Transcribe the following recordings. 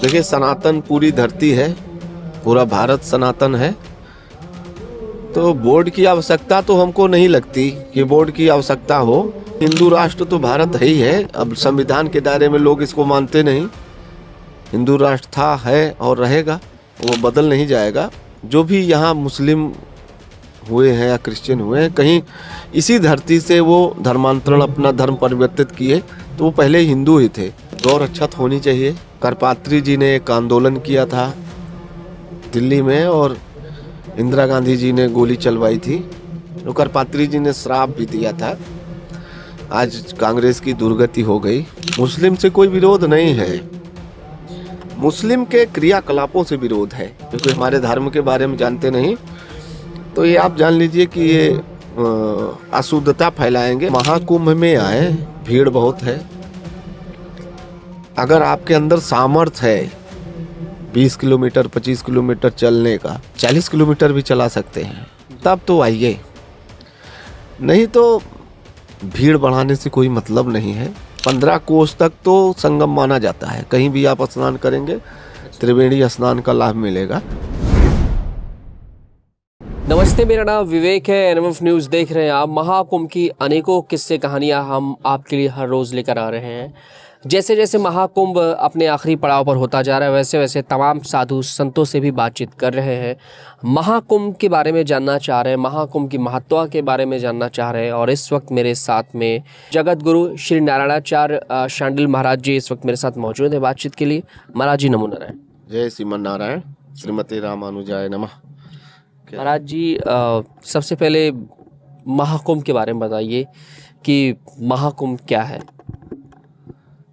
देखिए, सनातन पूरी धरती है, पूरा भारत सनातन है, तो बोर्ड की आवश्यकता तो हमको नहीं लगती कि बोर्ड की आवश्यकता हो। हिंदू राष्ट्र तो भारत है ही है। अब संविधान के दायरे में लोग इसको मानते नहीं। हिंदू राष्ट्र था, है और रहेगा, वो बदल नहीं जाएगा। जो भी यहाँ मुस्लिम हुए हैं या क्रिश्चियन हुए हैं, कहीं इसी धरती से वो धर्मांतरण, अपना धर्म परिवर्तित किए, तो वो पहले हिंदू ही थे। गौर अच्छत होनी चाहिए। करपात्री जी ने एक आंदोलन किया था दिल्ली में और इंदिरा गांधी जी ने गोली चलवाई थी। तो करपात्री जी ने श्राप भी दिया था। आज कांग्रेस की दुर्गति हो गई। मुस्लिम से कोई विरोध नहीं है, मुस्लिम के क्रियाकलापों से विरोध है, क्योंकि हमारे धर्म के बारे में जानते नहीं। तो ये आप जान लीजिए कि ये अशुद्धता फैलाएंगे। महाकुंभ में आए, भीड़ बहुत है। अगर आपके अंदर सामर्थ्य है 20 किलोमीटर 25 किलोमीटर चलने का, 40 किलोमीटर भी चला सकते हैं, तब तो आइए, नहीं तो भीड़ बढ़ाने से कोई मतलब नहीं है। 15 कोस तक तो संगम माना जाता है। कहीं भी आप स्नान करेंगे, त्रिवेणी स्नान का लाभ मिलेगा। नमस्ते, मेरा नाम विवेक है। एनएमएफ न्यूज़ देख रहे हैं आप। महाकुंभ की अनेकों किस्से कहानियां हम आपके लिए हर रोज़ लेकर आ रहे हैं। जैसे जैसे महाकुंभ अपने आखिरी पड़ाव पर होता जा रहा है, वैसे वैसे तमाम साधु संतों से भी बातचीत कर रहे हैं। महाकुंभ के बारे में जानना चाह रहे हैं, महाकुंभ की महत्ता के बारे में जानना चाह रहे हैं। और इस वक्त मेरे साथ में जगत गुरु श्री नारायणाचार्य शांडिल महाराज जी इस वक्त मेरे साथ मौजूद है बातचीत के लिए। महाराज जी नमो नारायण। जय श्रीमन नारायण, श्रीमती रामानुजाय नमः। महाराज जी, सबसे पहले महाकुंभ के बारे में बताइए कि महाकुंभ क्या है।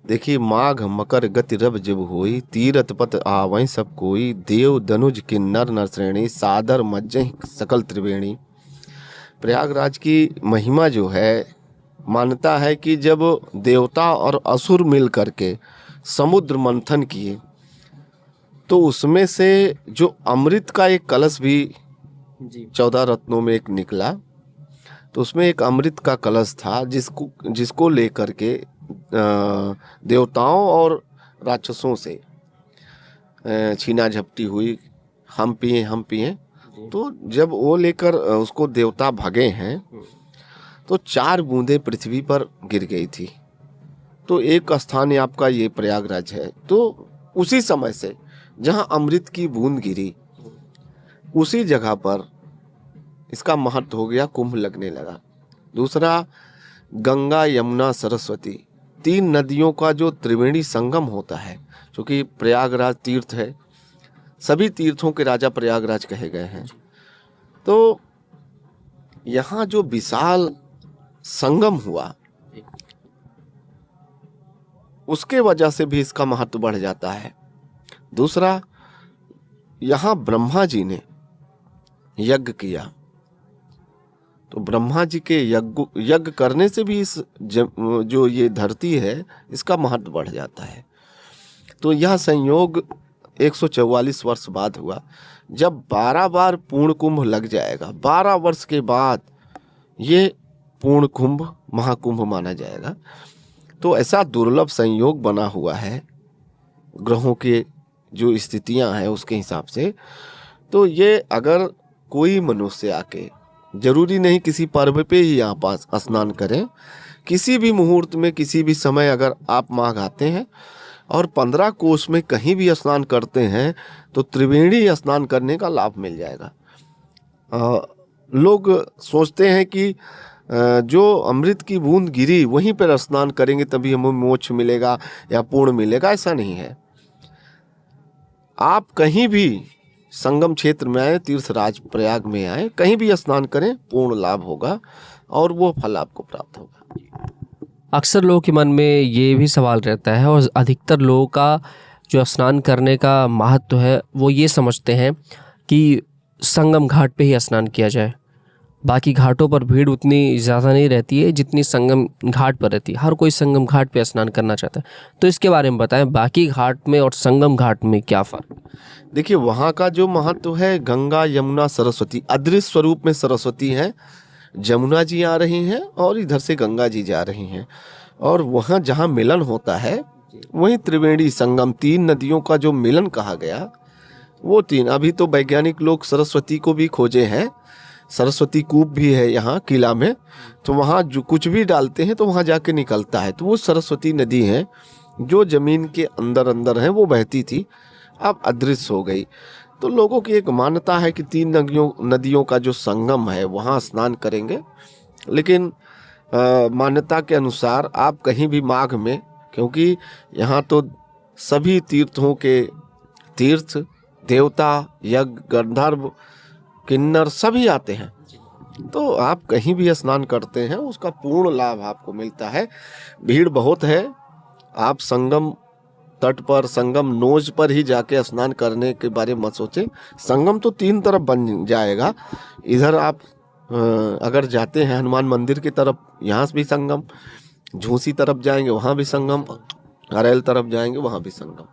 देखिए, माघ मकर गति रब जब होई, तीरथ पथ आवै सब कोई, देव धनुज की नर नर श्रेणी, सादर मज्जहि सकल त्रिवेणी। प्रयागराज की महिमा जो है, मान्यता है कि जब देवता और असुर मिल करके समुद्र मंथन किए, तो उसमें से जो अमृत का एक कलश भी 14 रत्नों में एक निकला, तो उसमें एक अमृत का कलश था जिसको लेकर के देवताओं और राक्षसों से छीना झपटी हुई, हम पिए। तो जब वो लेकर उसको देवता भगे हैं, तो 4 बूंदें पृथ्वी पर गिर गई थी। तो एक स्थान आपका ये प्रयागराज है। तो उसी समय से जहां अमृत की बूंद गिरी, उसी जगह पर इसका महत्व हो गया, कुंभ लगने लगा। दूसरा, गंगा यमुना सरस्वती 3 नदियों का जो त्रिवेणी संगम होता है, क्योंकि प्रयागराज तीर्थ है, सभी तीर्थों के राजा प्रयागराज कहे गए हैं। तो यहाँ जो विशाल संगम हुआ, उसके वजह से भी इसका महत्व बढ़ जाता है। दूसरा, यहाँ ब्रह्मा जी ने यज्ञ किया, तो ब्रह्मा जी के यज्ञ करने से भी इस जो ये धरती है, इसका महत्व बढ़ जाता है। तो यह संयोग 144 वर्ष बाद हुआ। जब 12 बार पूर्ण कुंभ लग जाएगा, 12 वर्ष के बाद ये पूर्ण कुंभ महाकुंभ माना जाएगा। तो ऐसा दुर्लभ संयोग बना हुआ है ग्रहों के जो स्थितियां हैं उसके हिसाब से। तो ये अगर कोई मनुष्य आके, जरूरी नहीं किसी पर्व पे ही यहाँ पास स्नान करें, किसी भी मुहूर्त में किसी भी समय अगर आप माघ आते हैं और 15 कोस में कहीं भी स्नान करते हैं, तो त्रिवेणी स्नान करने का लाभ मिल जाएगा। लोग सोचते हैं कि जो अमृत की बूंद गिरी वहीं पर स्नान करेंगे तभी हमें मोक्ष मिलेगा या पूर्ण मिलेगा। ऐसा नहीं है। आप कहीं भी संगम क्षेत्र में आए, तीर्थराज प्रयाग में आए, कहीं भी स्नान करें, पूर्ण लाभ होगा और वो फल आपको प्राप्त होगा। अक्सर लोगों के मन में ये भी सवाल रहता है, और अधिकतर लोगों का जो स्नान करने का महत्व है वो ये समझते हैं कि संगम घाट पे ही स्नान किया जाए। बाकी घाटों पर भीड़ उतनी ज़्यादा नहीं रहती है जितनी संगम घाट पर रहती है। हर कोई संगम घाट पे स्नान करना चाहता है। तो इसके बारे में बताएं, बाकी घाट में और संगम घाट में क्या फ़र्क? देखिए, वहाँ का जो महत्व है, गंगा यमुना सरस्वती, अदृश्य स्वरूप में सरस्वती है, जमुना जी आ रही हैं और इधर से गंगा जी जा रही हैं। और वहाँ जहाँ मिलन होता है वही त्रिवेणी संगम, 3 नदियों का जो मिलन कहा गया, वो 3। अभी तो वैज्ञानिक लोग सरस्वती को भी खोजे हैं, सरस्वती कूप भी है यहाँ किला में, तो वहाँ जो कुछ भी डालते हैं तो वहाँ जाके निकलता है। तो वो सरस्वती नदी है जो जमीन के अंदर अंदर है, वो बहती थी, अब अदृश्य हो गई। तो लोगों की एक मान्यता है कि 3 नदियों का जो संगम है वहाँ स्नान करेंगे। लेकिन मान्यता के अनुसार आप कहीं भी माघ में, क्योंकि यहाँ तो सभी तीर्थों के तीर्थ देवता, यज्ञ, गंधर्व, किन्नर सभी आते हैं, तो आप कहीं भी स्नान करते हैं उसका पूर्ण लाभ आपको मिलता है। भीड़ बहुत है, आप संगम तट पर, संगम नोज पर ही जाके स्नान करने के बारे में मत सोचें। संगम तो 3 तरफ बन जाएगा। इधर आप अगर जाते हैं हनुमान मंदिर की तरफ, यहाँ से भी संगम, झूसी तरफ जाएंगे वहाँ भी संगम, अरेल तरफ जाएंगे वहाँ भी संगम,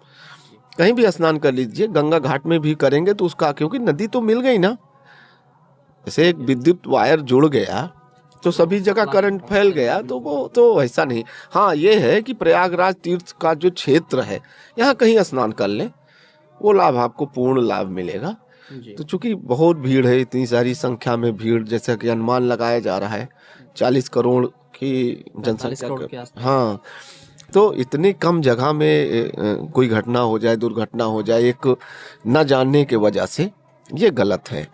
कहीं भी स्नान कर लीजिए। गंगा घाट में भी करेंगे तो उसका, क्योंकि नदी तो मिल गई ना, जैसे एक विद्युत वायर जुड़ गया तो सभी जगह करंट फैल गया, तो वो तो ऐसा नहीं। हाँ, ये है कि प्रयागराज तीर्थ का जो क्षेत्र है यहाँ कहीं स्नान कर लें, वो लाभ आपको पूर्ण लाभ मिलेगा। तो चूंकि बहुत भीड़ है, इतनी सारी संख्या में भीड़, जैसा कि अनुमान लगाया जा रहा है 40 करोड़ की जनसंख्या, हाँ, तो इतनी कम जगह में कोई घटना हो जाए, दुर्घटना हो जाए एक न जानने के वजह से, ये गलत है।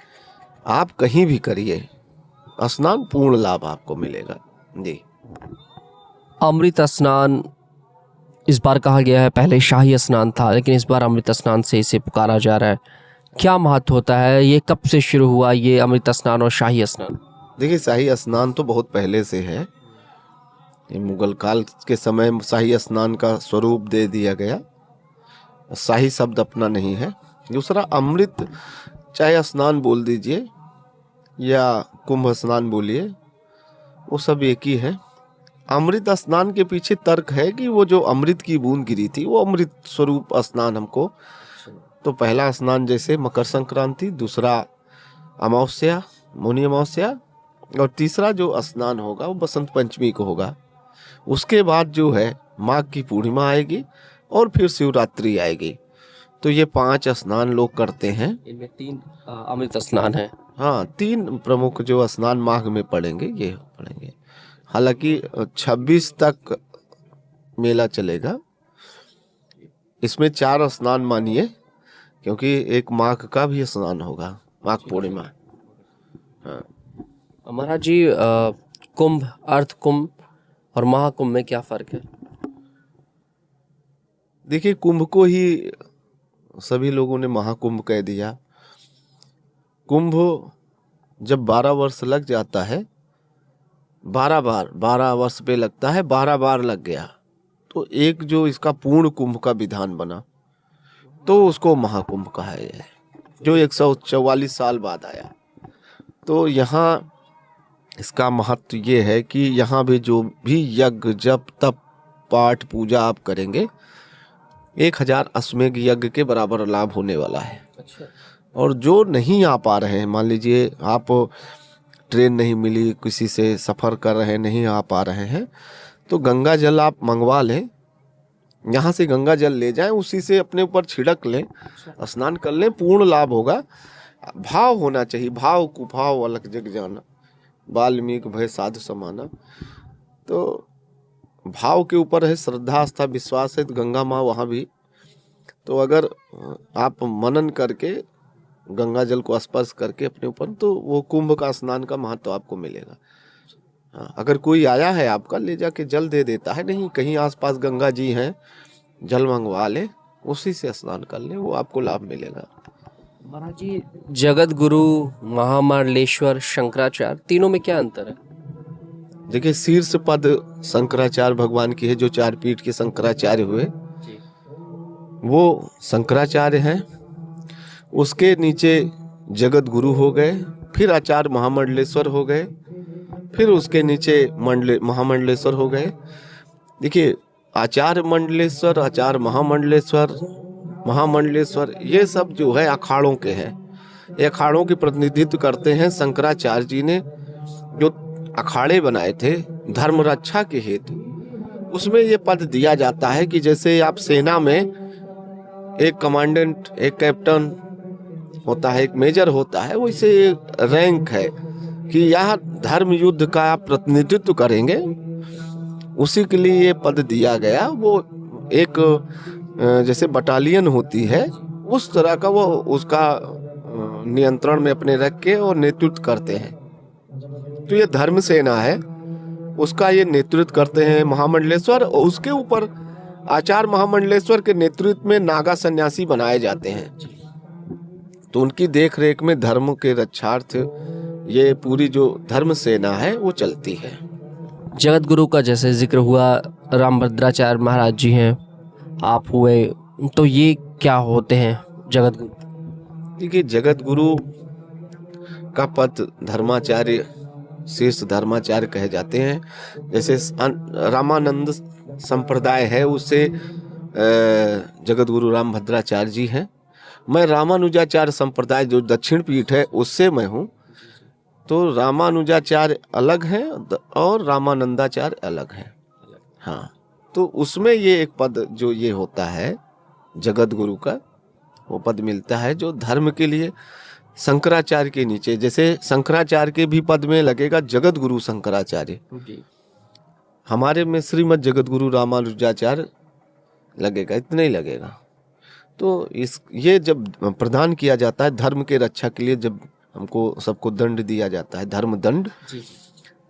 आप कहीं भी करिए स्नान, पूर्ण लाभ आपको मिलेगा जी। अमृत स्नान इस बार कहा गया है, पहले शाही स्नान था लेकिन इस बार अमृत स्नान से इसे पुकारा जा रहा है। क्या महत्व होता है, ये कब से शुरू हुआ ये अमृत स्नान और शाही स्नान? देखिए, शाही स्नान तो बहुत पहले से है, ये मुगल काल के समय शाही स्नान का स्वरूप दे दिया गया, शाही शब्द अपना नहीं है। दूसरा, अमृत चाहे स्नान बोल दीजिए या कुंभ स्नान बोलिए, वो सब एक ही है। अमृत स्नान के पीछे तर्क है कि वो जो अमृत की बूंद गिरी थी वो अमृत स्वरूप स्नान हमको, तो पहला स्नान जैसे मकर संक्रांति, दूसरा अमावस्या, मौनी अमावस्या, और तीसरा जो स्नान होगा वो बसंत पंचमी को होगा। उसके बाद जो है माघ की पूर्णिमा आएगी और फिर शिवरात्रि आएगी। तो ये 5 स्नान लोग करते हैं, इनमें 3 अमृत स्नान है। हाँ, 3 प्रमुख जो स्नान माघ में पड़ेंगे ये पड़ेंगे। हालांकि 26 तक मेला चलेगा, इसमें 4 स्नान मानिए, क्योंकि एक माघ का भी स्नान होगा, माघ पूर्णिमा। हाँ महाराज जी, कुंभ, अर्ध कुंभ और महाकुंभ में क्या फर्क है? देखिए, कुंभ को ही सभी लोगों ने महाकुंभ कह दिया। कुंभ जब 12 वर्ष लग जाता है, 12 वर्ष पे लगता है, 12 बार लग गया, तो एक जो इसका पूर्ण कुंभ का विधान बना, तो उसको महाकुंभ कहा है, जो 144 साल बाद आया। तो यहाँ इसका महत्व ये है कि यहाँ भी जो भी यज्ञ, जप, तप, पाठ, पूजा आप करेंगे, 1000 अश्वमेघ यज्ञ के बराबर लाभ होने वाला है। अच्छा। और जो नहीं आ पा रहे हैं, मान लीजिए आप ट्रेन नहीं मिली, किसी से सफ़र कर रहे हैं, नहीं आ पा रहे हैं, तो गंगा जल आप मंगवा लें, यहाँ से गंगा जल ले जाएं, उसी से अपने ऊपर छिड़क लें, स्नान कर लें, पूर्ण लाभ होगा। भाव होना चाहिए, भाव कुभाव अलग जग जाना, वाल्मीकि भय साधु समाना। तो भाव के ऊपर है, श्रद्धा, आस्था, विश्वास है, तो गंगा माँ वहाँ भी। तो अगर आप मनन करके गंगा जल को स्पर्श करके अपने ऊपर, तो वो कुंभ का स्नान का महत्व आपको मिलेगा। हाँ, अगर कोई आया है आपका, ले जाके जल दे देता है, नहीं कहीं आसपास गंगा जी हैं, जल मंगवा ले, उसी से स्नान कर ले, वो आपको लाभ मिलेगा। महाराज जी, जगत गुरु, महामंडलेश्वर, शंकराचार्य, तीनों में क्या अंतर है? देखिए, शीर्ष पद शंकराचार्य भगवान की है, जो 4 पीठ के शंकराचार्य हुए वो शंकराचार्य हैं। उसके नीचे जगत गुरु हो गए, फिर आचार्य महामंडलेश्वर हो गए, फिर उसके नीचे महामंडलेश्वर हो गए। देखिए, आचार्य मंडलेश्वर, आचार्य महामंडलेश्वर, ये सब जो है अखाड़ों के हैं। ये अखाड़ों की प्रतिनिधित्व करते हैं। शंकराचार्य जी ने जो अखाड़े बनाए थे धर्म रक्षा के हेतु, उसमें ये पद दिया जाता है कि जैसे आप सेना में एक कमांडेंट, एक कैप्टन होता है, एक मेजर होता है, वैसे रैंक है कि यह धर्म युद्ध का आप प्रतिनिधित्व करेंगे, उसी के लिए ये पद दिया गया। वो एक जैसे बटालियन होती है उस तरह का वो उसका नियंत्रण में अपने रख के और नेतृत्व करते हैं। तो ये धर्म सेना है, उसका ये नेतृत्व करते हैं महामंडलेश्वर, और उसके ऊपर आचार्य महामंडलेश्वर के नेतृत्व में नागा सन्यासी बनाए जाते हैं। तो उनकी देख रेख में धर्म के रक्षार्थ ये पूरी जो धर्म सेना है वो चलती है। जगत गुरु का जैसे जिक्र हुआ, रामभद्राचार्य महाराज जी हैं, आप हुए, तो ये क्या होते हैं जगत गुरु? देखिए, जगत गुरु का पद धर्माचार्य, शीर्ष धर्माचार्य कहे जाते हैं। जैसे रामानंद संप्रदाय है, उससे जगत गुरु रामभद्राचार्य जी हैं। मैं रामानुजाचार्य संप्रदाय जो दक्षिण पीठ है उससे मैं हूँ। तो रामानुजाचार्य अलग हैं और रामानंदाचार्य अलग हैं। हाँ, तो उसमें ये एक पद जो ये होता है जगत गुरु का, वो पद मिलता है जो धर्म के लिए शंकराचार्य के नीचे, जैसे शंकराचार्य के भी पद में लगेगा जगत गुरु शंकराचार्य, हमारे में श्रीमद जगत गुरु रामानुजाचार्य लगेगा, इतना ही लगेगा। तो ये जब प्रदान किया जाता है धर्म के रक्षा के लिए, जब हमको सबको दंड दिया जाता है, धर्म दंड,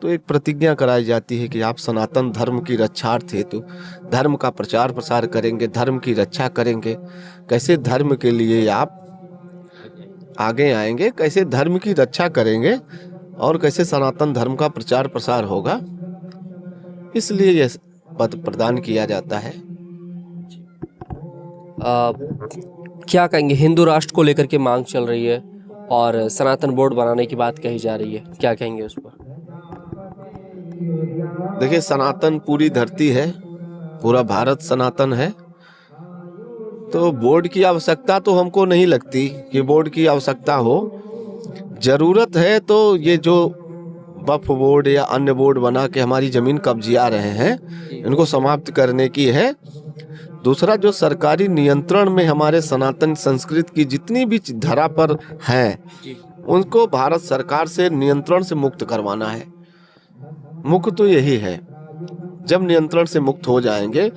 तो एक प्रतिज्ञा कराई जाती है कि आप सनातन धर्म की रक्षार्थ हेतु धर्म का प्रचार प्रसार करेंगे, धर्म की रक्षा करेंगे। कैसे धर्म के लिए आप आगे आएंगे, कैसे धर्म की रक्षा करेंगे और कैसे सनातन धर्म का प्रचार प्रसार होगा, इसलिए यह पद प्रदान किया जाता है। क्या कहेंगे, हिंदू राष्ट्र को लेकर के मांग चल रही है और सनातन बोर्ड बनाने की बात कही जा रही है, क्या कहेंगे उस पर? देखिए, सनातन पूरी धरती है, पूरा भारत सनातन है, तो बोर्ड की आवश्यकता तो हमको नहीं लगती कि बोर्ड की आवश्यकता हो। जरूरत है तो ये जो वक्फ बोर्ड या अन्य बोर्ड बना के हमारी जमीन कब्जिया रहे हैं, इनको समाप्त करने की है। दूसरा, जो सरकारी नियंत्रण में हमारे सनातन संस्कृति की जितनी भी धरा पर हैं, उनको भारत सरकार से नियंत्रण से मुक्त करवाना है। मुख्य तो यही है। जब नियंत्रण से मुक्त हो जाएंगे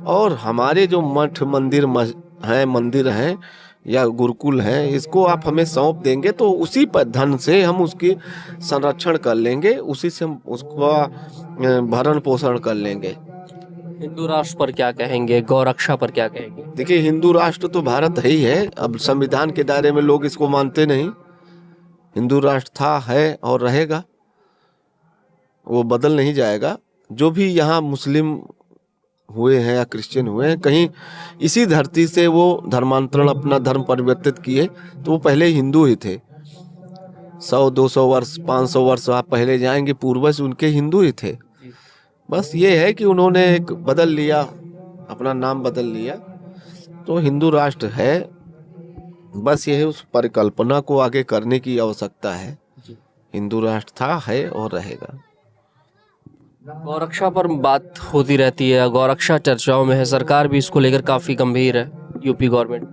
और हमारे जो मठ मंदिर हैं या गुरुकुल हैं, इसको आप हमें सौंप देंगे तो उसी पर धन से हम उसकी संरक्षण कर लेंगे, उसी से हम उसका भरण पोषण कर लेंगे। हिंदू राष्ट्र पर क्या कहेंगे, गौरक्षा पर क्या कहेंगे? देखिए, हिंदू राष्ट्र तो भारत है ही है। अब संविधान के दायरे में लोग इसको मानते नहीं। हिंदू राष्ट्र था, है और रहेगा, वो बदल नहीं जाएगा। जो भी यहाँ मुस्लिम हुए हैं या क्रिश्चियन हुए हैं, कहीं इसी धरती से वो धर्मांतरण, अपना धर्म परिवर्तित किए, तो वो पहले हिंदू ही थे। 100-200 वर्ष 500 वर्ष आप पहले जाएंगे, पूर्वज उनके हिंदू ही थे। बस ये है कि उन्होंने एक बदल लिया, अपना नाम बदल लिया, तो हिंदू राष्ट्र है। बस ये है, उस परिकल्पना को आगे करने की आवश्यकता है। हिंदू राष्ट्र था, है और रहेगा। गौरक्षा पर बात होती रहती है, गौरक्षा चर्चाओं में है, सरकार भी इसको लेकर काफी गंभीर है, यूपी गवर्नमेंट।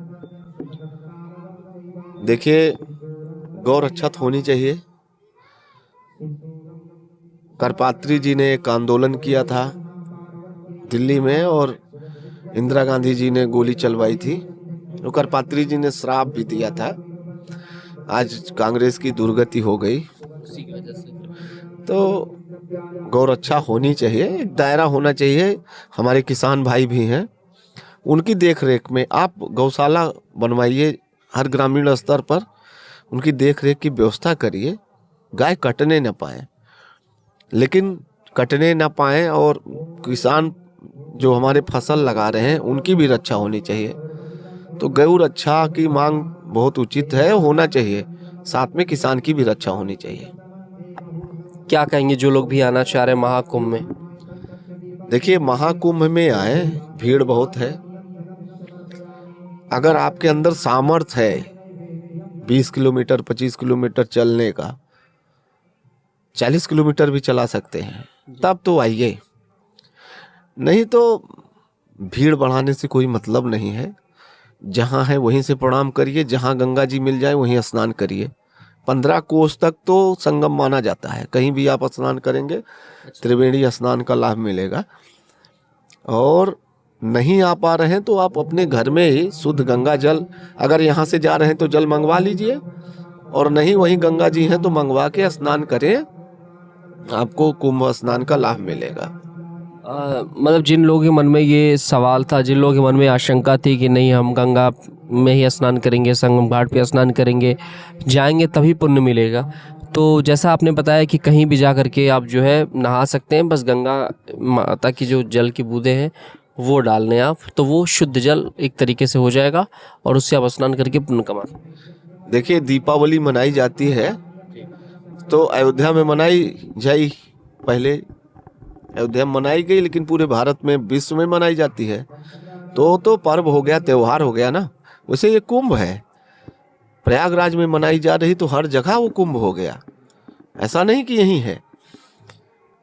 देखिए, गौरक्षा तो होनी चाहिए। करपात्री जी ने एक आंदोलन किया था दिल्ली में और इंदिरा गांधी जी ने गोली चलवाई थी। तो करपात्री जी ने श्राप भी दिया था। आज कांग्रेस की दुर्गति हो गई। तो गौरक्षा होनी चाहिए, एक दायरा होना चाहिए। हमारे किसान भाई भी हैं, उनकी देख रेख में आप गौशाला बनवाइए, हर ग्रामीण स्तर पर उनकी देख रेख की व्यवस्था करिए। गाय कटने न पाए, लेकिन कटने ना पाएं, और किसान जो हमारे फसल लगा रहे हैं उनकी भी रक्षा होनी चाहिए। तो गौ रक्षा की मांग बहुत उचित है, होना चाहिए। साथ में किसान की भी रक्षा होनी चाहिए। क्या कहेंगे जो लोग भी आना चाह रहे हैं महाकुंभ में? देखिए, महाकुंभ में आए, भीड़ बहुत है। अगर आपके अंदर सामर्थ्य है 20 किलोमीटर 25 किलोमीटर चलने का, 40 किलोमीटर भी चला सकते हैं, तब तो आइए। नहीं तो भीड़ बढ़ाने से कोई मतलब नहीं है। जहाँ है वहीं से प्रणाम करिए, जहाँ गंगा जी मिल जाए वहीं स्नान करिए। 15 कोस तक तो संगम माना जाता है, कहीं भी आप स्नान करेंगे त्रिवेणी स्नान का लाभ मिलेगा। और नहीं आ पा रहे हैं तो आप अपने घर में ही शुद्ध गंगा जल, अगर यहाँ से जा रहे हैं तो जल मंगवा लीजिए, और नहीं वहीं गंगा जी हैं तो मंगवा के स्नान करें, आपको कुंभ स्नान का लाभ मिलेगा। मतलब जिन लोगों के मन में ये सवाल था, जिन लोगों के मन में आशंका थी कि नहीं हम गंगा में ही स्नान करेंगे, संगम घाट पे स्नान करेंगे, जाएंगे तभी पुण्य मिलेगा, तो जैसा आपने बताया कि कहीं भी जा करके आप जो है नहा सकते हैं, बस गंगा माता की जो जल की बूंदें हैं वो डालने आप, तो वो शुद्ध जल एक तरीके से हो जाएगा और उससे आप स्नान करके पुण्य कमा। देखिए दीपावली मनाई जाती है तो अयोध्या में मनाई जाई, पहले अयोध्या में मनाई गई, लेकिन पूरे भारत में विश्व में मनाई जाती है, तो पर्व हो गया, त्योहार हो गया ना। वैसे ये कुंभ है, प्रयागराज में मनाई जा रही तो हर जगह वो कुंभ हो गया, ऐसा नहीं कि यही है।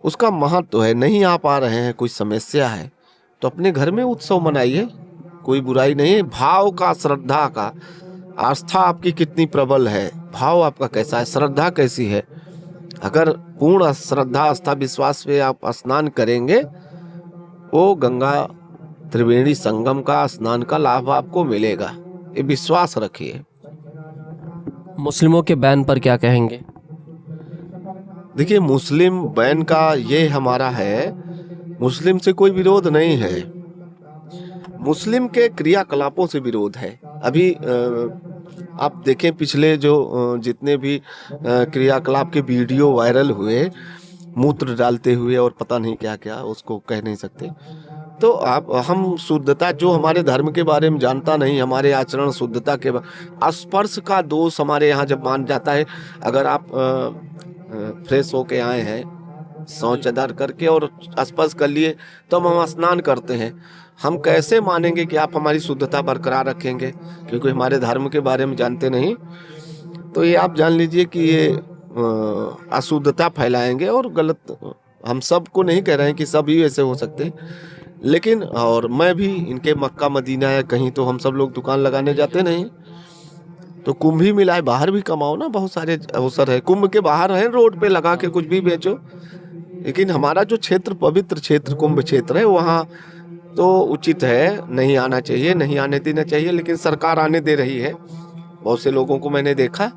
उसका महत्व है। नहीं आ पा रहे हैं, कोई समस्या है, तो अपने घर में उत्सव मनाइए, कोई बुराई नहीं है। भाव का, श्रद्धा का, आस्था आपकी कितनी प्रबल है, भाव आपका कैसा है, श्रद्धा कैसी है। अगर पूर्ण श्रद्धा, आस्था, विश्वास पे आप स्नान करेंगे, वो गंगा त्रिवेणी संगम का स्नान का लाभ आपको मिलेगा, ये विश्वास रखिए। मुस्लिमों के बैन पर क्या कहेंगे? देखिए मुस्लिम बैन का ये हमारा है, मुस्लिम से कोई विरोध नहीं है, मुस्लिम के क्रियाकलापों से विरोध है। अभी आप देखें पिछले जो जितने भी क्रियाकलाप के वीडियो वायरल हुए, मूत्र डालते हुए और पता नहीं क्या क्या, उसको कह नहीं सकते, तो आप हम शुद्धता, जो हमारे धर्म के बारे में जानता नहीं, हमारे आचरण शुद्धता के स्पर्श का दोष हमारे यहाँ जब मान जाता है। अगर आप फ्रेश होके आए हैं, शौच अदार करके और स्पर्श कर लिए, तो हम स्नान करते हैं, हम कैसे मानेंगे कि आप हमारी शुद्धता बरकरार रखेंगे, क्योंकि हमारे धर्म के बारे में जानते नहीं। तो ये आप जान लीजिए कि ये अशुद्धता फैलाएंगे और गलत। हम सबको नहीं कह रहे हैं कि सभी ऐसे हो सकते, लेकिन और मैं भी इनके मक्का मदीना या कहीं तो हम सब लोग दुकान लगाने जाते नहीं, तो कुंभ ही मिलाए, बाहर भी कमाओ ना, बहुत सारे अवसर है। कुंभ के बाहर है, रोड पे लगा के कुछ भी बेचो, लेकिन हमारा जो क्षेत्र, पवित्र क्षेत्र कुंभ क्षेत्र है, वहाँ तो उचित है, नहीं आना चाहिए, नहीं आने देना चाहिए, लेकिन सरकार आने दे रही है। बहुत से लोगों को मैंने देखा,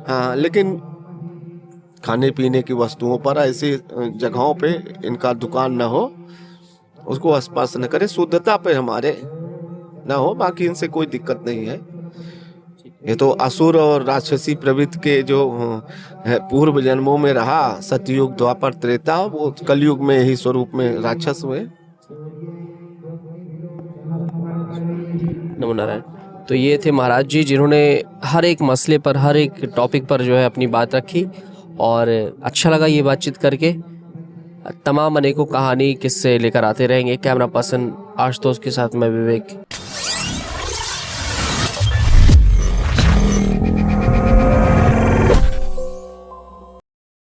हाँ, लेकिन खाने पीने की वस्तुओं पर ऐसी जगहों पे इनका दुकान ना हो, उसको स्पर्श न करे, शुद्धता पे हमारे ना हो, बाकी इनसे कोई दिक्कत नहीं है। ये तो असुर और राक्षसी प्रवृत्ति के जो पूर्व जन्मों में रहा, सतयुग, द्वापर, त्रेता, वो कलयुग में ही स्वरूप में राक्षस हुए। नमो नारायण। तो ये थे महाराज जी, जिन्होंने हर एक मसले पर, हर एक टॉपिक पर जो है अपनी बात रखी, और अच्छा लगा ये बातचीत करके। तमाम अनेकों कहानी किस्से लेकर आते रहेंगे। कैमरा पर्सन आशुतोष के साथ मैं विवेक।